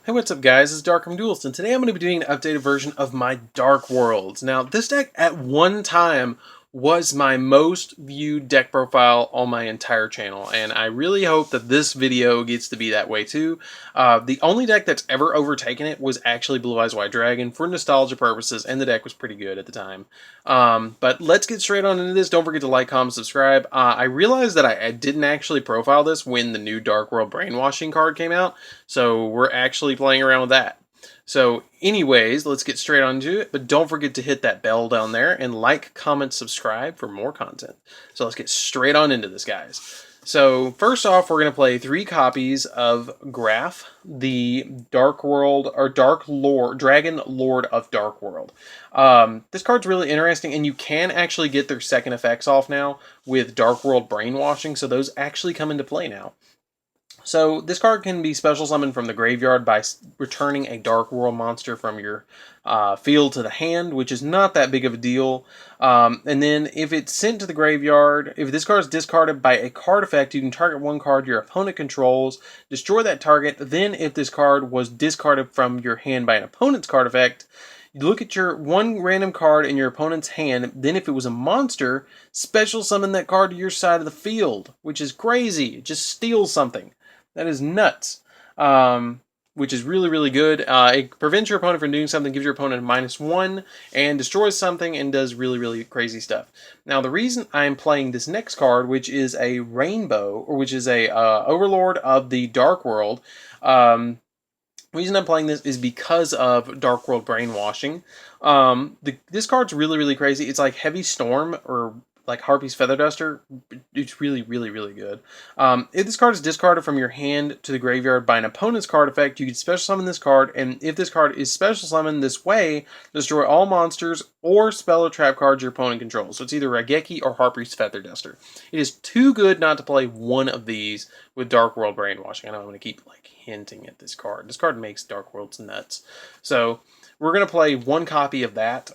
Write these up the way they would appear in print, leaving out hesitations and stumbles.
Hey, what's up guys, it's DarkArmedDuelist, and today I'm going to be doing an updated version of my Darkworlds. Now, this deck at one time was my most viewed deck profile on my entire channel, and I really hope that this video gets to be that way too. The only deck that's ever overtaken it was actually Blue Eyes White Dragon for nostalgia purposes, and the deck was pretty good at the time. But let's get straight on into this. Don't forget to like, comment, subscribe. I realized that I didn't actually profile this when the new Darkworld Brainwashing card came out, so we're actually playing around with that. So anyways, let's get straight on to it, but don't forget to hit that bell down there and like, comment, subscribe for more content. So let's get straight on into this, guys. So first off, we're going to play 3 copies of Graph, the Darkworld, or Dragon Lord of Darkworld. This card's really interesting, and you can actually get their second effects off now with Darkworld Brainwashing, so those actually come into play now. So this card can be special summoned from the graveyard by returning a Darkworld monster from your field to the hand, which is not that big of a deal. And then if it's sent to the graveyard, if this card is discarded by a card effect, you can target one card your opponent controls, destroy that target. Then if this card was discarded from your hand by an opponent's card effect, you look at your one random card in your opponent's hand, then if it was a monster, special summon that card to your side of the field, which is crazy. It just steals something. That is nuts, which is really, really good. It prevents your opponent from doing something, gives your opponent a -1, and destroys something, and does really, really crazy stuff. Now, the reason I'm playing this next card, which is a Rainbow, or which is a Overlord of the Darkworld, the reason I'm playing this is because of Darkworld Brainwashing. This card's really, really crazy. It's like Heavy Storm, or like Harpy's Feather Duster. It's really, really, really good. If this card is discarded from your hand to the graveyard by an opponent's card effect, you can special summon this card, and if this card is special summoned this way, destroy all monsters or spell or trap cards your opponent controls. So it's either Raigeki or Harpy's Feather Duster. It is too good not to play one of these with Darkworld Brainwashing. I know I'm going to keep like hinting at this card. This card makes Darkworlds nuts. So we're going to play one copy of that.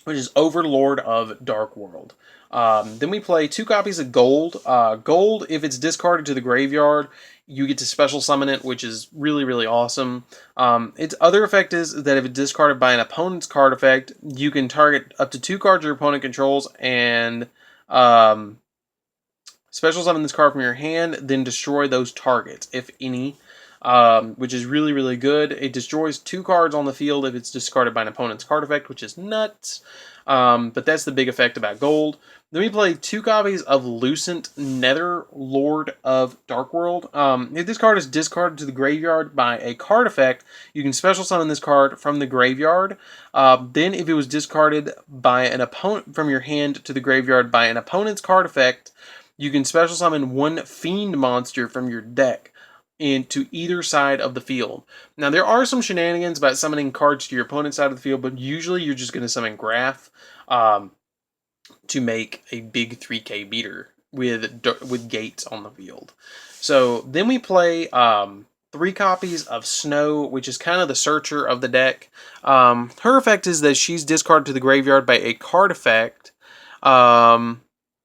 Which is Overlord of Darkworld. Then we play 2 copies of Gold. Gold, if it's discarded to the graveyard, you get to special summon it, which is really, really awesome. Its other effect is that if it's discarded by an opponent's card effect, you can target up to 2 cards your opponent controls and special summon this card from your hand, then destroy those targets, if any. Which is really, really good. It destroys 2 cards on the field if it's discarded by an opponent's card effect, which is nuts. But that's the big effect about Gold. Then we play 2 copies of Lucent Nether Lord of Darkworld. If this card is discarded to the graveyard by a card effect, you can special summon this card from the graveyard. Then if it was discarded by an opponent from your hand to the graveyard by an opponent's card effect, you can special summon 1 Fiend monster from your deck into either side of the field. Now, there are some shenanigans about summoning cards to your opponent's side of the field, but usually you're just going to summon Graph to make a big 3K beater with gates on the field. So then we play 3 copies of Snow, which is kind of the searcher of the deck. Her effect is that she's discarded to the graveyard by a card effect.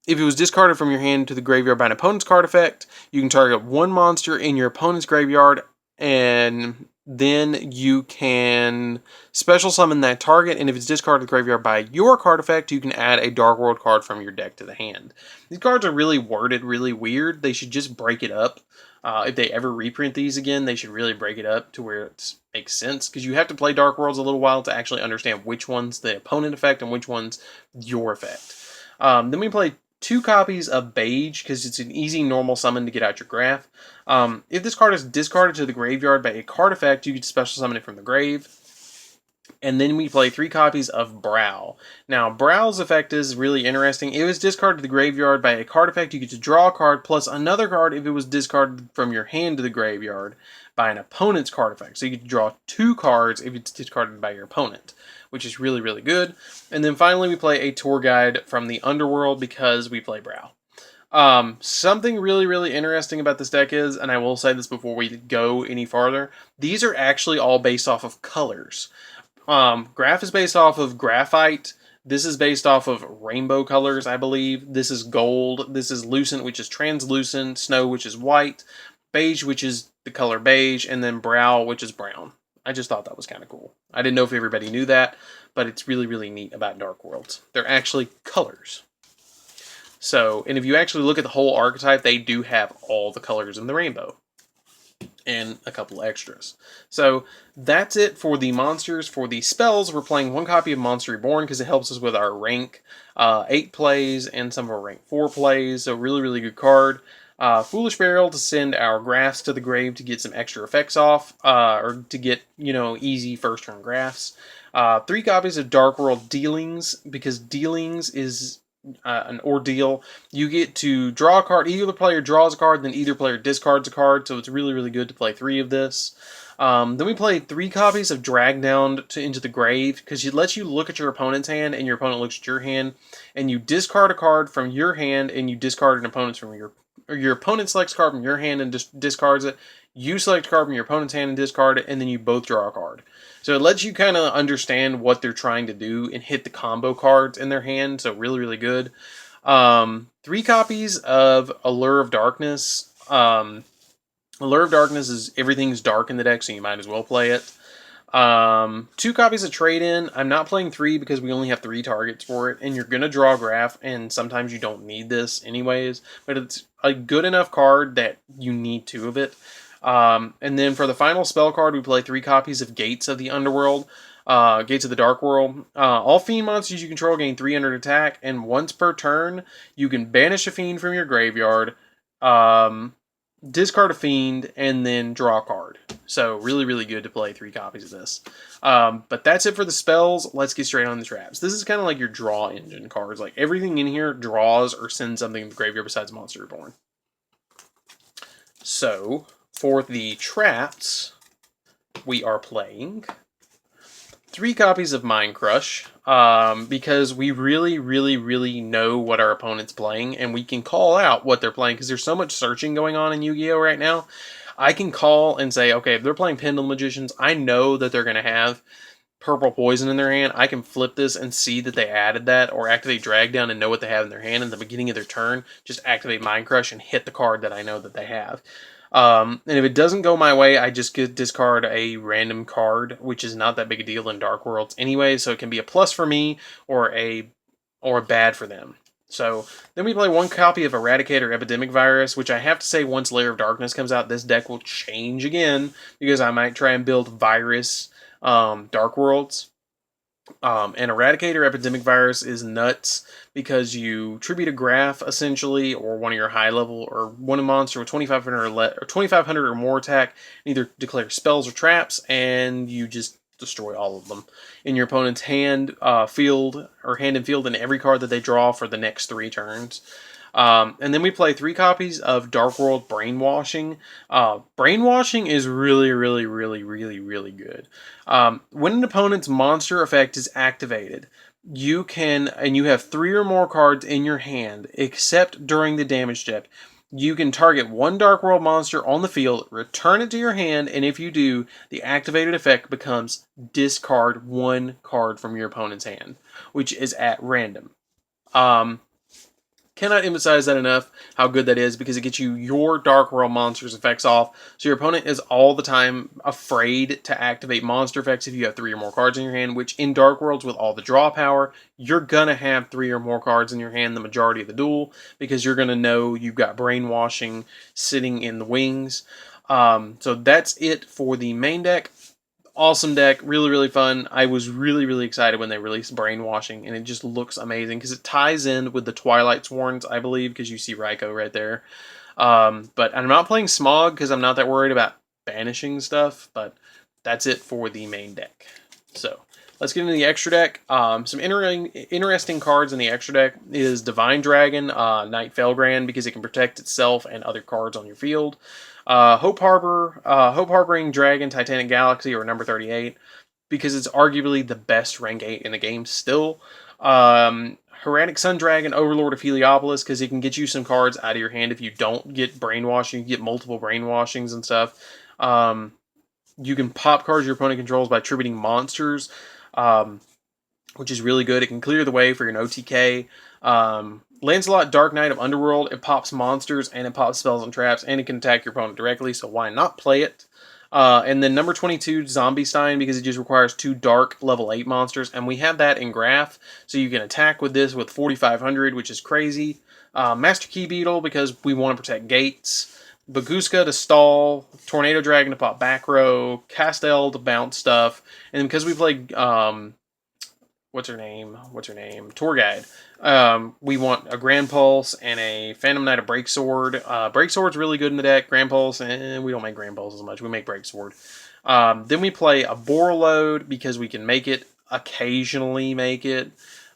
If it was discarded from your hand to the graveyard by an opponent's card effect, you can target 1 monster in your opponent's graveyard, and then you can special summon that target, and if it's discarded to the graveyard by your card effect, you can add a Darkworld card from your deck to the hand. These cards are really worded really weird. They should just break it up. If they ever reprint these again, they should really break it up to where it makes sense, because you have to play Darkworlds a little while to actually understand which one's the opponent effect and which one's your effect. Then we play 2 copies of Beige, because it's an easy normal summon to get out your Graph. If this card is discarded to the graveyard by a card effect, you can special summon it from the grave. And then we play 3 copies of Brow. Now, Brow's effect is really interesting. If it was discarded to the graveyard by a card effect, you get to draw a card plus another card if it was discarded from your hand to the graveyard by an opponent's card effect. So you get to draw 2 cards if it's discarded by your opponent, which is really, really good. And then finally, we play a tour guide from the Underworld because we play Brow. Something really, really interesting about this deck is, and I will say this before we go any farther, these are actually all based off of colors. Graph is based off of Graphite. This is based off of rainbow colors, I believe. This is Gold. This is Lucent, which is translucent. Snow, which is white. beige, which is the color beige, and then brow, which is brown. I just thought that was kind of cool. I didn't know if everybody knew that, but it's really, really neat about Dark Worlds. They're actually colors. So, and if you actually look at the whole archetype, they do have all the colors in the rainbow. And a couple extras. So that's it for the monsters. For the spells, we're playing one copy of Monster Reborn because it helps us with our rank 8 plays and some of our rank 4 plays. So really, really good card. Foolish Burial to send our graphs to the grave to get some extra effects off, or to get, easy first turn graphs. 3 copies of Darkworld Dealings, because Dealings is an ordeal. You get to draw a card. Either player draws a card, then either player discards a card. So it's really, really good to play 3 of this. Then we play 3 copies of Drag Down into the Grave, because it lets you look at your opponent's hand, and your opponent looks at your hand, and you discard a card from your hand, and you discard an opponent's from your opponent selects a card from your hand and discards it. You select a card from your opponent's hand and discard it, and then you both draw a card. So it lets you kind of understand what they're trying to do and hit the combo cards in their hand. So really, really good. 3 copies of Allure of Darkness. Allure of Darkness is everything's dark in the deck, so you might as well play it. 2 copies of Trade-In. I'm not playing 3 because we only have 3 targets for it, and you're going to draw a graph, and sometimes you don't need this anyways, but it's a good enough card that you need 2 of it. And then for the final spell card, we play 3 copies of Gates of the Underworld, Gates of the Darkworld. All Fiend monsters you control gain 300 attack, and once per turn, you can banish a Fiend from your graveyard, discard a Fiend, and then draw a card. So really, really good to play 3 copies of this. But that's it for the spells. Let's get straight on the traps. This is kind of like your draw engine cards. Like everything in here draws or sends something to the graveyard besides Monster Reborn. So for the traps, we are playing 3 copies of Mind Crush, because we really, really, really know what our opponent's playing, and we can call out what they're playing, because there's so much searching going on in Yu-Gi-Oh! Right now. I can call and say, okay, if they're playing Pendulum Magicians, I know that they're going to have Purple Poison in their hand. I can flip this and see that they added that, or activate Drag Down and know what they have in their hand in the beginning of their turn. Just activate Mind Crush and hit the card that I know that they have. And if it doesn't go my way, I just discard a random card, which is not that big a deal in Dark Worlds anyway, so it can be a plus for me or a bad for them. So then we play 1 copy of Eradicator Epidemic Virus, which I have to say, once Lair of Darkness comes out, this deck will change again, because I might try and build Virus Dark Worlds. And Eradicator Epidemic Virus is nuts, because you tribute a graph, essentially, or one of your high level, or one monster with 2,500 or more attack, and either declare spells or traps, and you just destroy all of them in your opponent's hand, field, or hand and field, and every card that they draw for the next 3 turns. And then we play 3 copies of Darkworld Brainwashing. Brainwashing is really, really, really, really, really good. When an opponent's monster effect is activated, you have 3 or more cards in your hand, except during the damage check. You can target 1 Darkworld monster on the field, return it to your hand, and if you do, the activated effect becomes discard 1 card from your opponent's hand, which is at random. Cannot emphasize that enough, how good that is, because it gets you your Dark World monsters effects off, so your opponent is all the time afraid to activate monster effects if you have 3 or more cards in your hand, which in Dark Worlds, with all the draw power, you're gonna have 3 or more cards in your hand the majority of the duel, because you're gonna know you've got Brainwashing sitting in the wings. So that's it for the main deck. Awesome deck, really, really fun. I was really, really excited when they released Brainwashing, and it just looks amazing, because it ties in with the Twilight Sworns, I believe, because you see Raikou right there. But I'm not playing Smog, because I'm not that worried about banishing stuff, but that's it for the main deck. So, let's get into the extra deck. Some interesting cards in the extra deck is Divine Dragon, Night Felgrand, because it can protect itself and other cards on your field. Hope Harboring Dragon, Titanic Galaxy, or number 38, because it's arguably the best rank 8 in the game still. Heretic Sun Dragon, Overlord of Heliopolis, because it can get you some cards out of your hand if you don't get Brainwashing. You get multiple Brainwashings and stuff. You can pop cards your opponent controls by tributing monsters, which is really good. It can clear the way for an OTK. Lancelot, Dark Knight of Underworld. It pops monsters and it pops spells and traps, and it can attack your opponent directly, so why not play it? And then number 22, Zombie Stein, because it just requires 2 dark level 8 monsters, and we have that in Graph, so you can attack with this with 4,500, which is crazy. Master Key Beetle, because we want to protect gates. Baguska to stall, Tornado Dragon to pop back row, Castel to bounce stuff, and then because we play what's her name? Tour Guide. We want a Grand Pulse and a Phantom Knight of Breaksword. Breaksword's really good in the deck. Grand Pulse, and we don't make Grand Pulse as much. We make Breaksword. Then we play a Borreload because we can occasionally make it.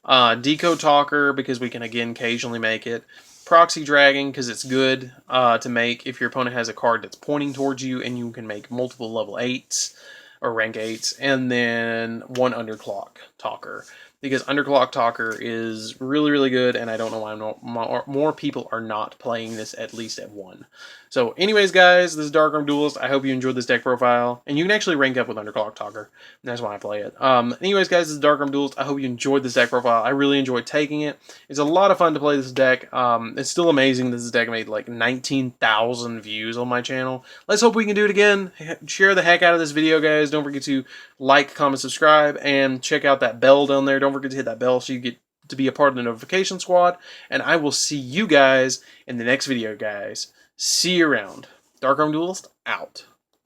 Decode Talker because we can again occasionally make it. Proxy Dragon because it's good to make if your opponent has a card that's pointing towards you and you can make multiple level 8s or rank 8s, and then 1 Underclock Talker because Underclock Talker is really, really good, and I don't know why more people are not playing this at least at 1. So anyways, guys, this is DarkArmedDuelist. I hope you enjoyed this deck profile, and you can actually rank up with Underclock Talker, and that's why I play it. Anyways, guys, this is DarkArmedDuelist. I hope you enjoyed this deck profile. I really enjoyed taking it. It's a lot of fun to play this deck. It's still amazing this deck made like 19,000 views on my channel. Let's hope we can do it again. Share the heck out of this video, guys. Don't forget to like, comment, subscribe, and check out that bell down there. Don't forget to hit that bell so you get to be a part of the notification squad. And I will see you guys in the next video, guys. See you around. DarkArmedDuelist out.